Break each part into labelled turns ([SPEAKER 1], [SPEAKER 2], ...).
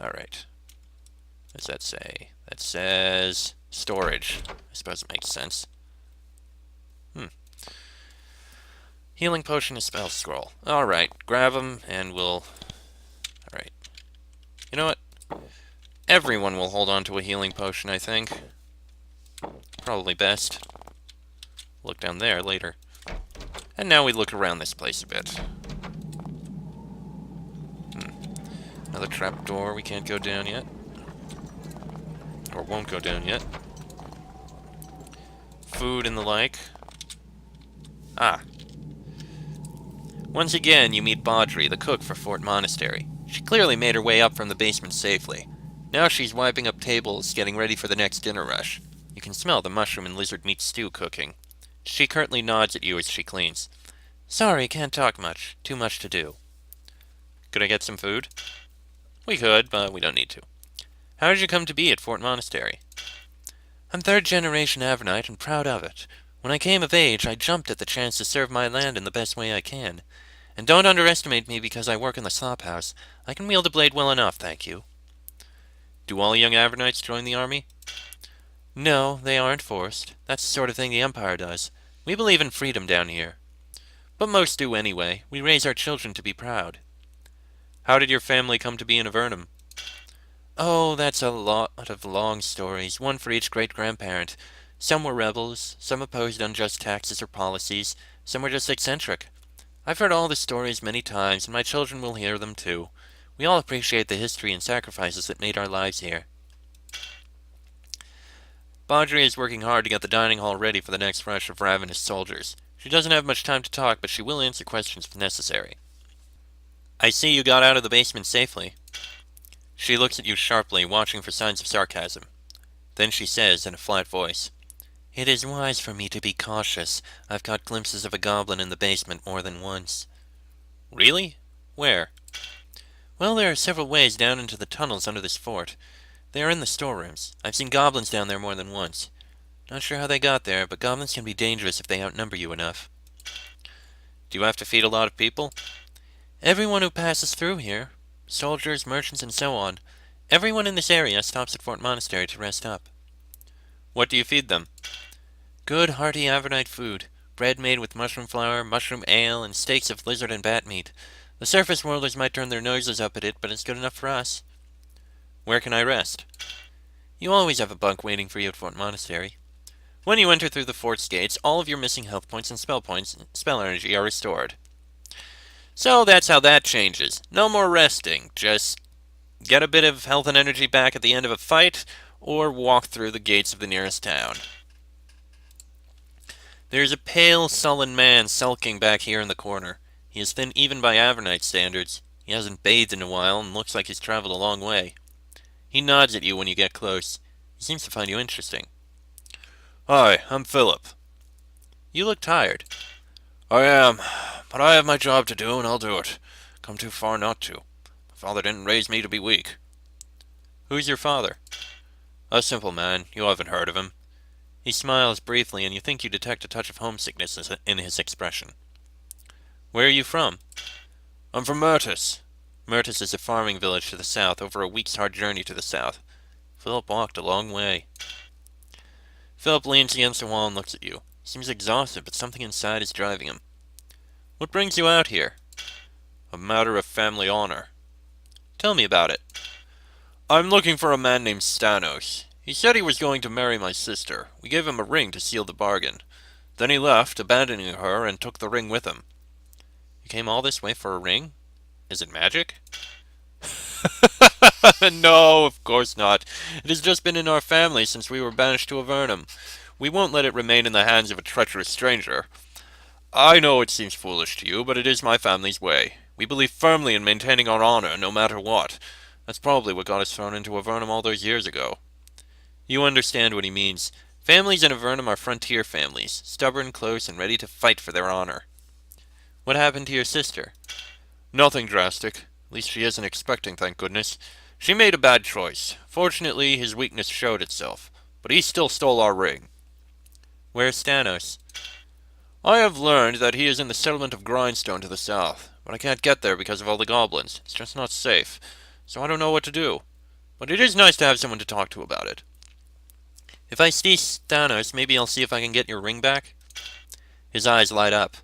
[SPEAKER 1] Alright. What does that say? That says storage. I suppose it makes sense. Healing potion and spell scroll. Alright, grab them and we'll... Alright. You know what? Everyone will hold on to a healing potion, I think. Probably best. Look down there later. And now we look around this place a bit. Another trapdoor we can't go down yet. Or won't go down yet. Food and the like. Ah. Once again, you meet Audrey, the cook for Fort Monastery. She clearly made her way up from the basement safely. Now she's wiping up tables, getting ready for the next dinner rush. You can smell the mushroom and lizard meat stew cooking. She curtly nods at you as she cleans. Sorry, can't talk much. Too much to do. Could I get some food? We could, but we don't need to. How did you come to be at Fort Monastery? I'm third generation Avernite and proud of it. When I came of age, I jumped at the chance to serve my land in the best way I can. And don't underestimate me because I work in the slop house. I can wield a blade well enough, thank you. Do all young Avernites join the army? No, they aren't forced. That's the sort of thing the Empire does. We believe in freedom down here. But most do anyway. We raise our children to be proud. How did your family come to be in Avernum? Oh, that's a lot of long stories, one for each great-grandparent. Some were rebels, some opposed unjust taxes or policies, some were just eccentric. I've heard all the stories many times, and my children will hear them too. We all appreciate the history and sacrifices that made our lives here. Audrey is working hard to get the dining hall ready for the next rush of ravenous soldiers. She doesn't have much time to talk, but she will answer questions if necessary. I see you got out of the basement safely. She looks at you sharply, watching for signs of sarcasm. Then she says in a flat voice, It is wise for me to be cautious. I've caught glimpses of a goblin in the basement more than once. Really? Where? Well, there are several ways down into the tunnels under this fort. They are in the storerooms. I've seen goblins down there more than once. Not sure how they got there, but goblins can be dangerous if they outnumber you enough. Do you have to feed a lot of people? Everyone who passes through here. Soldiers, merchants, and so on. Everyone in this area stops at Fort Monastery to rest up. What do you feed them? Good, hearty Avernite food. Bread made with mushroom flour, mushroom ale, and steaks of lizard and bat meat. The surface worlders might turn their noses up at it, but it's good enough for us. Where can I rest? You always have a bunk waiting for you at Fort Monastery. When you enter through the fort's gates, all of your missing health points and spell energy are restored. So that's how that changes. No more resting. Just get a bit of health and energy back at the end of a fight, or walk through the gates of the nearest town. There's a pale, sullen man sulking back here in the corner. He is thin even by Avernite standards. He hasn't bathed in a while and looks like he's traveled a long way. He nods at you when you get close. He seems to find you interesting. Hi, I'm Philip. You look tired. I am, but I have my job to do and I'll do it. Come too far not to. My father didn't raise me to be weak. Who's your father? A simple man. You haven't heard of him. He smiles briefly and you think you detect a touch of homesickness in his expression. Where are you from? I'm from Myrtis. Myrtis is a farming village to the south, over a week's hard journey to the south. Philip walked a long way. Philip leans against the wall and looks at you. He seems exhausted, but something inside is driving him. What brings you out here? A matter of family honor. Tell me about it. I'm looking for a man named Stanos. He said he was going to marry my sister. We gave him a ring to seal the bargain. Then he left, abandoning her, and took the ring with him. You came all this way for a ring? Is it magic? No, of course not. It has just been in our family since we were banished to Avernum. We won't let it remain in the hands of a treacherous stranger. I know it seems foolish to you, but it is my family's way. We believe firmly in maintaining our honor, no matter what. That's probably what got us thrown into Avernum all those years ago. You understand what he means. Families in Avernum are frontier families, stubborn, close, and ready to fight for their honor. What happened to your sister? Nothing drastic. At least she isn't expecting, thank goodness. She made a bad choice. Fortunately, his weakness showed itself. But he still stole our ring. Where's Stanos? I have learned that he is in the settlement of Grindstone to the south, but I can't get there because of all the goblins. It's just not safe. So I don't know what to do. but it is nice to have someone to talk to about it. If I see Thanos, maybe I'll see if I can get your ring back? His eyes light up.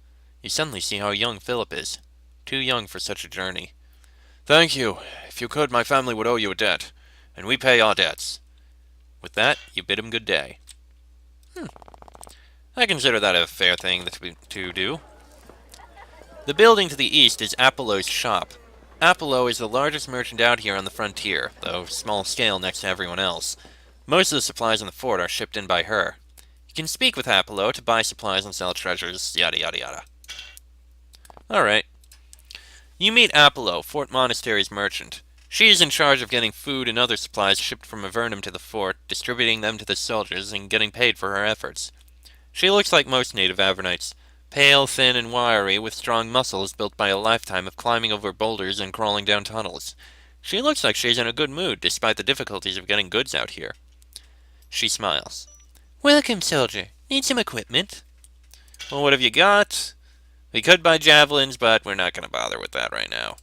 [SPEAKER 1] You suddenly see how young Philip is. Too young for such a journey. Thank you. If you could, my family would owe you a debt, and we pay our debts. With that, you bid him good day. I consider that a fair thing to do. The building to the east is Apollo's shop. Apollo is the largest merchant out here on the frontier, though small scale next to everyone else. Most of the supplies in the fort are shipped in by her. You can speak with Apollo to buy supplies and sell treasures, yada yada yada. Alright. You meet Apollo, Fort Monastery's merchant. She is in charge of getting food and other supplies shipped from Avernum to the fort, distributing them to the soldiers, and getting paid for her efforts. She looks like most native Avernites, pale, thin, and wiry, with strong muscles built by a lifetime of climbing over boulders and crawling down tunnels. She looks like she's in a good mood, despite the difficulties of getting goods out here. She smiles. Welcome, soldier. Need some equipment? Well, what have you got? We could buy javelins, but we're not going to bother with that right now.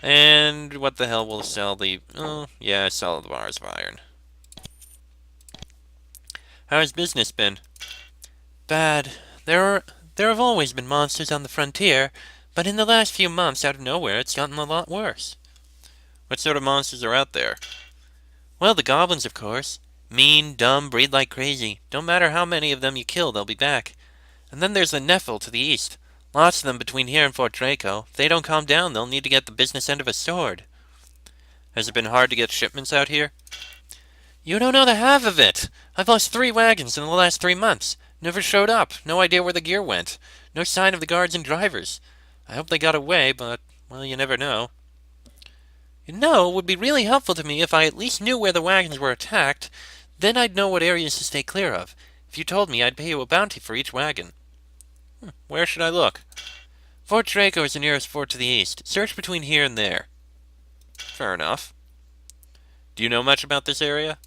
[SPEAKER 1] And what the hell will sell the... Oh, yeah, sell the bars of iron. How's business been? Bad. There have always been monsters on the frontier, but in the last few months, out of nowhere, it's gotten a lot worse. What sort of monsters are out there? Well, the goblins, of course. Mean, dumb, breed like crazy. Don't matter how many of them you kill, they'll be back. And then there's the Nephil to the east. Lots of them between here and Fort Draco. If they don't calm down, they'll need to get the business end of a sword. Has it been hard to get shipments out here? You don't know the half of it! I've lost 3 wagons in the last 3 months. Never showed up. No idea where the gear went. No sign of the guards and drivers. I hope they got away, but, well, you never know. You know, it would be really helpful to me if I at least knew where the wagons were attacked. Then I'd know what areas to stay clear of. If you told me, I'd pay you a bounty for each wagon. Where should I look? Fort Draco is the nearest fort to the east. Search between here and there. Fair enough. Do you know much about this area?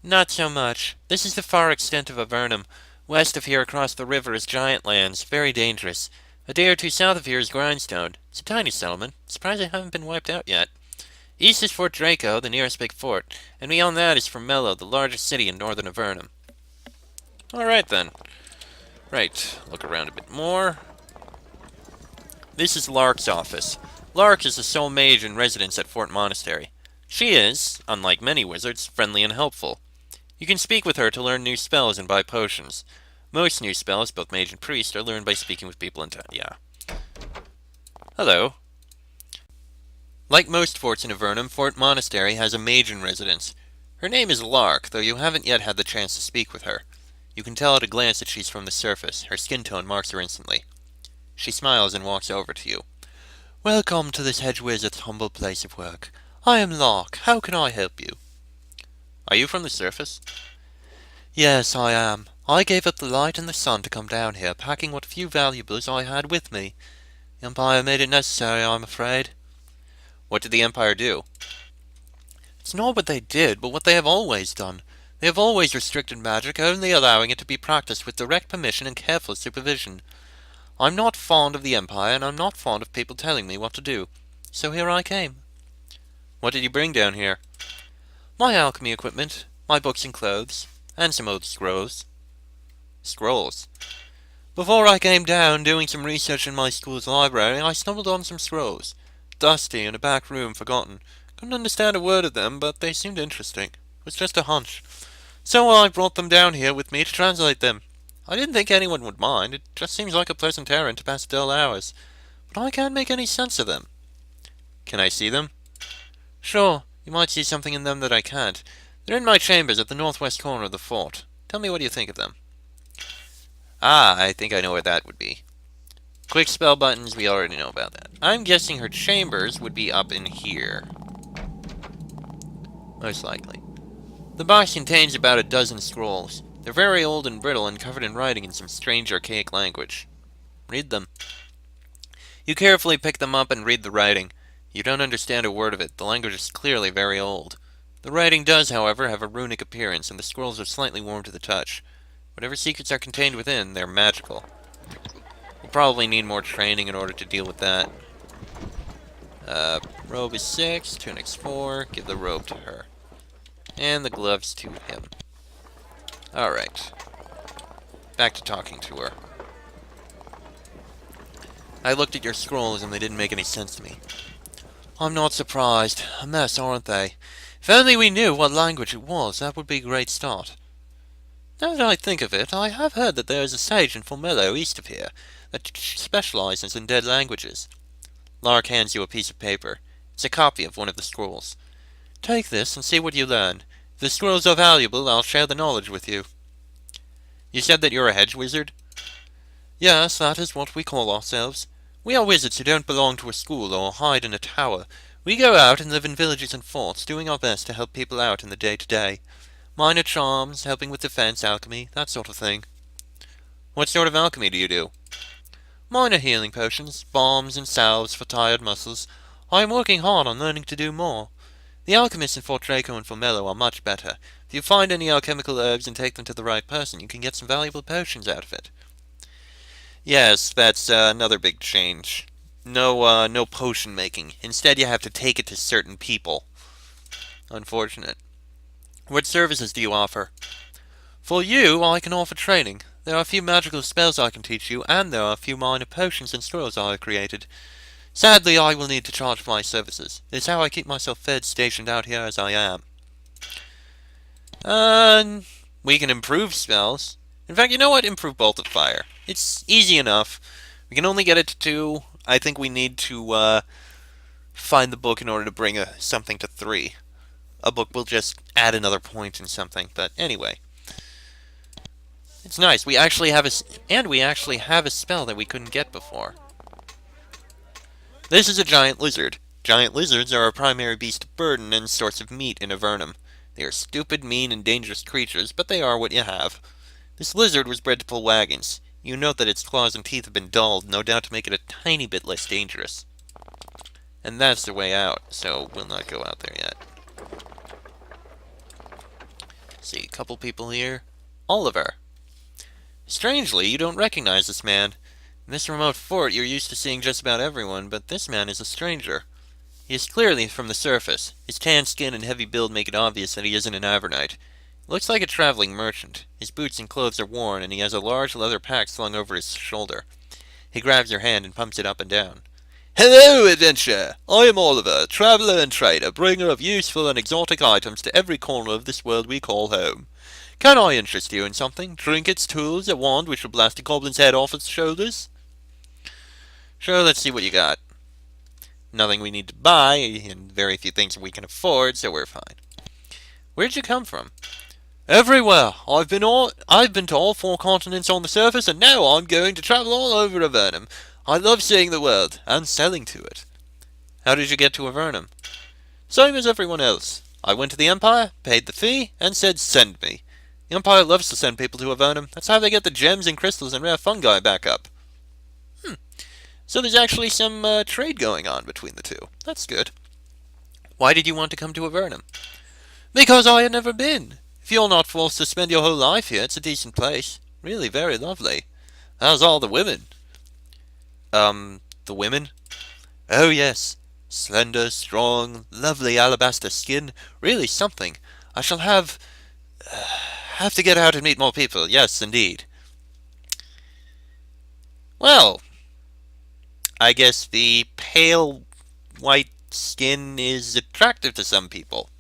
[SPEAKER 1] Not so much. This is the far extent of Avernum. West of here across the river is Giant Lands, very dangerous. A day or two south of here is Grindstone. It's a tiny settlement. Surprised they haven't been wiped out yet. East is Fort Draco, the nearest big fort, and beyond that is Formello, the largest city in northern Avernum. Alright then. Right, look around a bit more. This is Lark's office. Lark is the sole mage in residence at Fort Monastery. She is, unlike many wizards, friendly and helpful. You can speak with her to learn new spells and buy potions. Most new spells, both mage and priest, are learned by speaking with people in town. Yeah. Hello. Like most forts in Avernum, Fort Monastery has a mage in residence. Her name is Lark, though you haven't yet had the chance to speak with her. You can tell at a glance that she's from the surface. Her skin tone marks her instantly. She smiles and walks over to you. Welcome to this hedge wizard's humble place of work. I am Lark. How can I help you? Are you from the surface? Yes, I am. I gave up the light and the sun to come down here, packing what few valuables I had with me. The Empire made it necessary, I'm afraid. What did the Empire do? It's not what they did, but what they have always done. They have always restricted magic, only allowing it to be practiced with direct permission and careful supervision. I'm not fond of the Empire, and I'm not fond of people telling me what to do. So here I came. What did you bring down here? My alchemy equipment, my books and clothes, and some old scrolls. Scrolls? Before I came down, doing some research in my school's library, I stumbled on some scrolls. Dusty, in a back room, forgotten. Couldn't understand a word of them, but they seemed interesting. It was just a hunch. So I brought them down here with me to translate them. I didn't think anyone would mind. It just seems like a pleasant errand to pass dull hours. But I can't make any sense of them. Can I see them? Sure. You might see something in them that I can't. They're in my chambers at the northwest corner of the fort. Tell me what you think of them. Ah, I think I know where that would be. Quick spell buttons, we already know about that. I'm guessing her chambers would be up in here. Most likely. The box contains about a dozen scrolls. They're very old and brittle and covered in writing in some strange archaic language. Read them. You carefully pick them up and read the writing. You don't understand a word of it. The language is clearly very old. The writing does, however, have a runic appearance, and the scrolls are slightly warm to the touch. Whatever secrets are contained within, they're magical. We'll probably need more training in order to deal with that. Robe is 6, tunic's 4, give the robe to her. And the gloves to him. Alright. Back to talking to her. I looked at your scrolls and they didn't make any sense to me. I'm not surprised. A mess, aren't they? If only we knew what language it was, that would be a great start. Now that I think of it, I have heard that there is a sage in Formello east of here that specializes in dead languages. Lark hands you a piece of paper. It's a copy of one of the scrolls. Take this and see what you learn. If the scrolls are valuable, I'll share the knowledge with you. You said that you're a hedge wizard? Yes, that is what we call ourselves. We are wizards who don't belong to a school or hide in a tower. We go out and live in villages and forts, doing our best to help people out in the day-to-day. Minor charms, helping with defense, alchemy, that sort of thing. What sort of alchemy do you do? Minor healing potions, balms and salves for tired muscles. I am working hard on learning to do more. The alchemists in Fort Draco and Formello are much better. If you find any alchemical herbs and take them to the right person, you can get some valuable potions out of it. Yes, that's another big change. No potion making. Instead, you have to take it to certain people. Unfortunate. What services do you offer? For you, I can offer training. There are a few magical spells I can teach you, and there are a few minor potions and scrolls I have created. Sadly, I will need to charge for my services. It's how I keep myself fed, stationed out here as I am. We can improve spells. In fact, you know what? Improve Bolt of Fire. It's easy enough. We can only get it to 2. I think we need to find the book in order to bring something to 3. A book will just add another point in something, but anyway. It's nice. We actually have a spell that we couldn't get before. This is a giant lizard. Giant lizards are a primary beast of burden and source of meat in Avernum. They are stupid, mean, and dangerous creatures, but they are what you have. This lizard was bred to pull wagons. You note that its claws and teeth have been dulled, no doubt to make it a tiny bit less dangerous. And that's the way out, so we'll not go out there yet. See, a couple people here. Oliver. Strangely, you don't recognize this man. In this remote fort, you're used to seeing just about everyone, but this man is a stranger. He is clearly from the surface. His tan skin and heavy build make it obvious that he isn't an Avernite. He looks like a traveling merchant. His boots and clothes are worn, and he has a large leather pack slung over his shoulder. He grabs your hand and pumps it up and down. Hello, adventurer! I am Oliver, traveller and trader, bringer of useful and exotic items to every corner of this world we call home. Can I interest you in something? Trinkets, tools, a wand which will blast a goblin's head off its shoulders? Sure, let's see what you got. Nothing we need to buy, and very few things we can afford, so we're fine. Where'd you come from? Everywhere. I've been to all 4 continents on the surface, and now I'm going to travel all over Avernum. I love seeing the world, and selling to it. How did you get to Avernum? Same as everyone else. I went to the Empire, paid the fee, and said send me. The Empire loves to send people to Avernum. That's how they get the gems and crystals and rare fungi back up. So there's actually some trade going on between the two. That's good. Why did you want to come to Avernum? Because I had never been. If you're not forced to spend your whole life here, it's a decent place. Really very lovely. How's all the women? The women? Oh yes. Slender, strong, lovely alabaster skin. Really something. I shall have to get out and meet more people. Yes, indeed. Well, I guess the pale white skin is attractive to some people.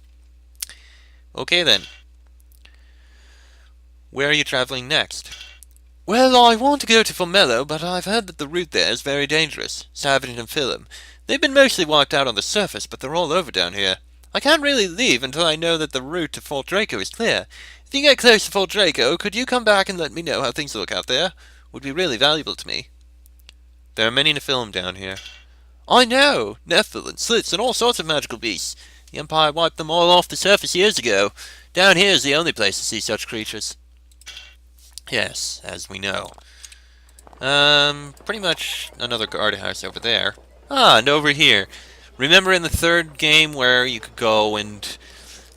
[SPEAKER 1] Okay then. Where are you traveling next? Well, I want to go to Formello, but I've heard that the route there is very dangerous. Savage and Philum. They've been mostly wiped out on the surface, but they're all over down here. I can't really leave until I know that the route to Fort Draco is clear. If you get close to Fort Draco, could you come back and let me know how things look out there? Would be really valuable to me. There are many Nephilim down here. I know! Nephil and slits and all sorts of magical beasts. The Empire wiped them all off the surface years ago. Down here is the only place to see such creatures. Yes, as we know. Pretty much another guardhouse over there. Ah, and over here. Remember in the 3rd game where you could go and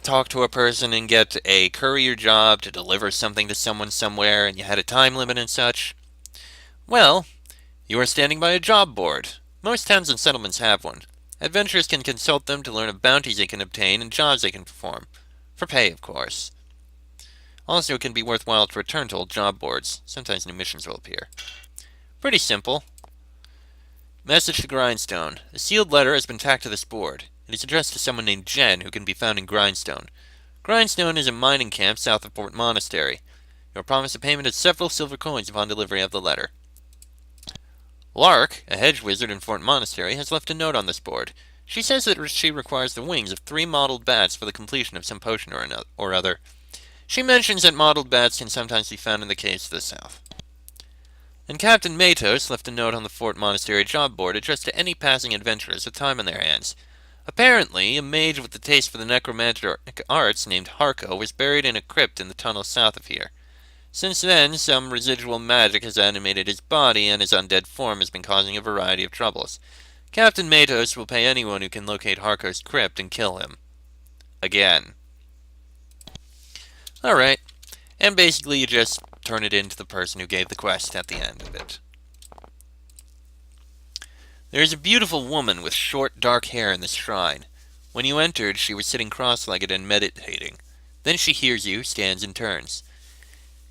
[SPEAKER 1] talk to a person and get a courier job to deliver something to someone somewhere and you had a time limit and such? Well, you are standing by a job board. Most towns and settlements have one. Adventurers can consult them to learn of bounties they can obtain and jobs they can perform. For pay, of course. Also, it can be worthwhile to return to old job boards. Sometimes new missions will appear. Pretty simple. Message to Grindstone. A sealed letter has been tacked to this board. It is addressed to someone named Jen, who can be found in Grindstone. Grindstone is a mining camp south of Fort Monastery. You are promised a payment of several silver coins upon delivery of the letter. Lark, a hedge wizard in Fort Monastery, has left a note on this board. She says that she requires the wings of 3 mottled bats for the completion of some potion or other. She mentions that mottled bats can sometimes be found in the caves to the south. And Captain Matos left a note on the Fort Monastery job board addressed to any passing adventurers with time on their hands. Apparently, a mage with a taste for the necromantic arts named Harko was buried in a crypt in the tunnel south of here. Since then, some residual magic has animated his body, and his undead form has been causing a variety of troubles. Captain Matos will pay anyone who can locate Harko's crypt and kill him. Again. Alright. And basically you just turn it in to the person who gave the quest at the end of it. There is a beautiful woman with short, dark hair in this shrine. When you entered, she was sitting cross-legged and meditating. Then she hears you, stands and turns.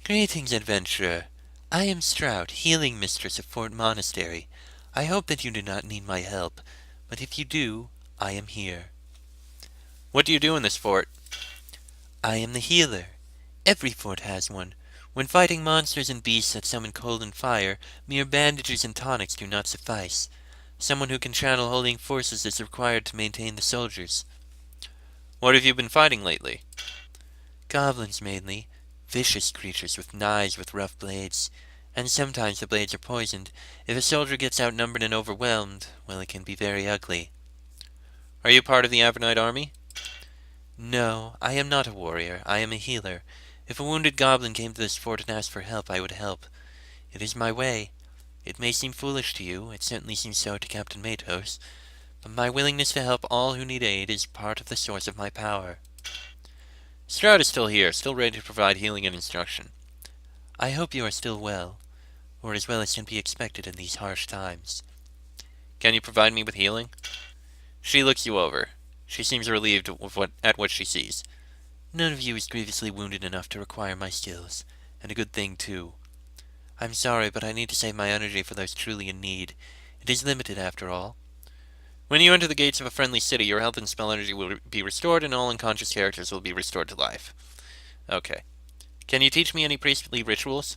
[SPEAKER 1] Greetings, adventurer. I am Strout, healing mistress of Fort Monastery. I hope that you do not need my help, but if you do, I am here. What do you do in this fort? I am the healer. Every fort has one. When fighting monsters and beasts that summon cold and fire, mere bandages and tonics do not suffice. Someone who can channel holding forces is required to maintain the soldiers. What have you been fighting lately? Goblins mainly. Vicious creatures with knives with rough blades. And sometimes the blades are poisoned. If a soldier gets outnumbered and overwhelmed, well, it can be very ugly. Are you part of the Avernite army? No, I am not a warrior. I am a healer. If a wounded goblin came to this fort and asked for help, I would help. It is my way. It may seem foolish to you, it certainly seems so to Captain Matos, but my willingness to help all who need aid is part of the source of my power. Stroud is still here, still ready to provide healing and instruction. I hope you are still well, or as well as can be expected in these harsh times. Can you provide me with healing? She looks you over. She seems relieved at what she sees. None of you is grievously wounded enough to require my skills, and a good thing, too. I'm sorry, but I need to save my energy for those truly in need. It is limited, after all. When you enter the gates of a friendly city, your health and spell energy will be restored, and all unconscious characters will be restored to life. Okay. Can you teach me any priestly rituals?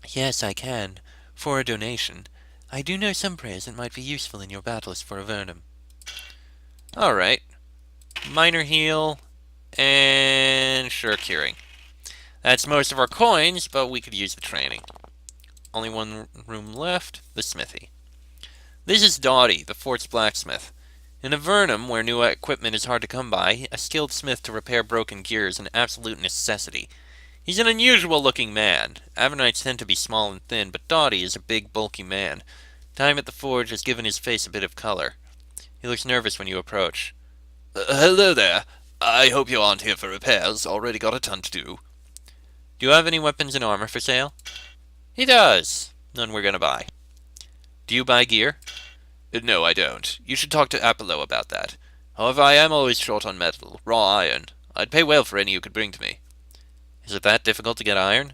[SPEAKER 1] Yes, I can. For a donation. I do know some prayers that might be useful in your battles for Avernum. Alright. Minor heal, and sure, curing. That's most of our coins, but we could use the training. Only one room left, the smithy. This is Audrey, the fort's blacksmith. In Avernum, where new equipment is hard to come by, a skilled smith to repair broken gear is an absolute necessity. He's an unusual-looking man. Avernites tend to be small and thin, but Audrey is a big, bulky man. Time at the forge has given his face a bit of color. He looks nervous when you approach.
[SPEAKER 2] Hello there. I hope you aren't here for repairs. Already got a ton to do.
[SPEAKER 1] Do you have any weapons and armor for sale? He does. None we're gonna buy. Do you buy gear?
[SPEAKER 2] No, I don't. You should talk to Apollo about that. However, I am always short on metal, raw iron. I'd pay well for any you could bring to me.
[SPEAKER 1] Is it that difficult to get iron?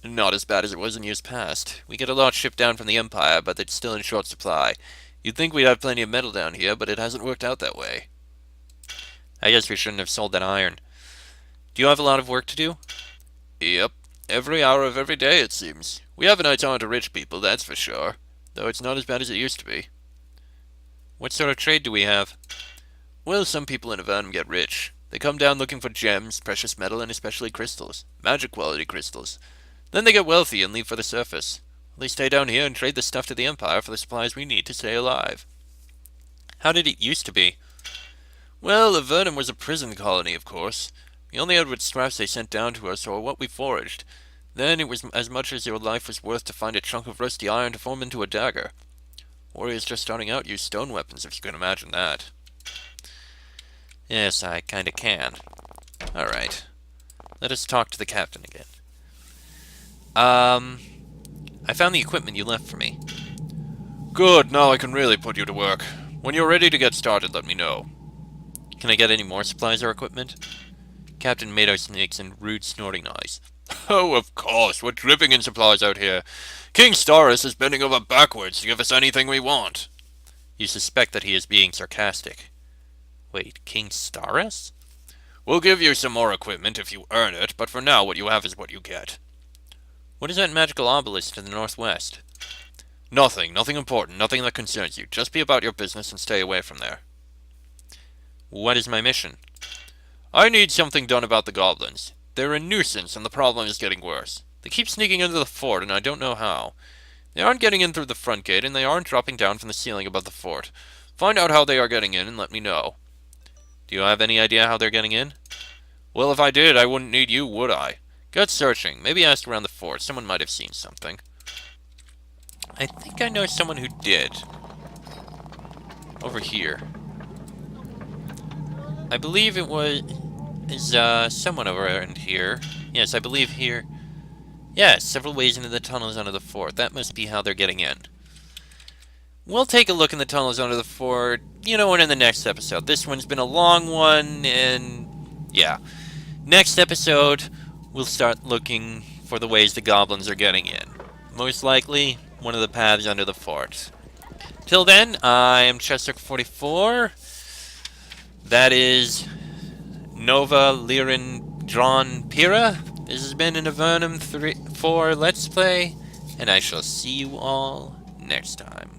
[SPEAKER 2] Not as bad as it was in years past. We get a lot shipped down from the Empire, but it's still in short supply. You'd think we'd have plenty of metal down here, but it hasn't worked out that way.
[SPEAKER 1] I guess we shouldn't have sold that iron. Do you have a lot of work to do?
[SPEAKER 2] Yep. Every hour of every day, it seems. We Avernites aren't a rich people, that's for sure. Though it's not as bad as it used to be.
[SPEAKER 1] What sort of trade do we have?
[SPEAKER 2] Well, some people in Avernum get rich. They come down looking for gems, precious metal, and especially crystals. Magic-quality crystals. Then they get wealthy and leave for the surface. They stay down here and trade the stuff to the Empire for the supplies we need to stay alive.
[SPEAKER 1] How did it used to be?
[SPEAKER 2] Well, Avernum was a prison colony, of course. We only had what scraps they sent down to us or what we foraged. Then it was as much as your life was worth to find a chunk of rusty iron to form into a dagger. Warriors just starting out use stone weapons, if you can imagine that.
[SPEAKER 1] Yes, I kinda can. Alright. Let us talk to the captain again. I found the equipment you left for me.
[SPEAKER 2] Good, now I can really put you to work. When you're ready to get started, let me know.
[SPEAKER 1] Can I get any more supplies or equipment? Captain Mato sneaks in rude snorting noise.
[SPEAKER 2] Oh, of course, we're dripping in supplies out here. King Starus is bending over backwards to give us anything we want.
[SPEAKER 1] You suspect that he is being sarcastic. Wait, King Starus?
[SPEAKER 2] We'll give you some more equipment if you earn it, but for now what you have is what you get.
[SPEAKER 1] What is that magical obelisk to the northwest?
[SPEAKER 2] Nothing important, nothing that concerns you. Just be about your business and stay away from there.
[SPEAKER 1] What is my mission?
[SPEAKER 2] I need something done about the goblins. They're a nuisance, and the problem is getting worse. They keep sneaking into the fort, and I don't know how. They aren't getting in through the front gate, and they aren't dropping down from the ceiling above the fort. Find out how they are getting in, and let me know.
[SPEAKER 1] Do you have any idea how they're getting in?
[SPEAKER 2] Well, if I did, I wouldn't need you, would I? Get searching. Maybe ask around the fort. Someone might have seen something.
[SPEAKER 1] I think I know someone who did. Over here. I believe it was... someone over around here. Yes, I believe here. Yes, several ways into the tunnels under the fort. That must be how they're getting in. We'll take a look in the tunnels under the fort, in the next episode. This one's been a long one, and yeah. Next episode, we'll start looking for the ways the goblins are getting in. Most likely, one of the paths under the fort. Till then, I am Chester44. That is Nova Lirin Dron Pira. This has been an Avernum 4 Let's Play, and I shall see you all next time.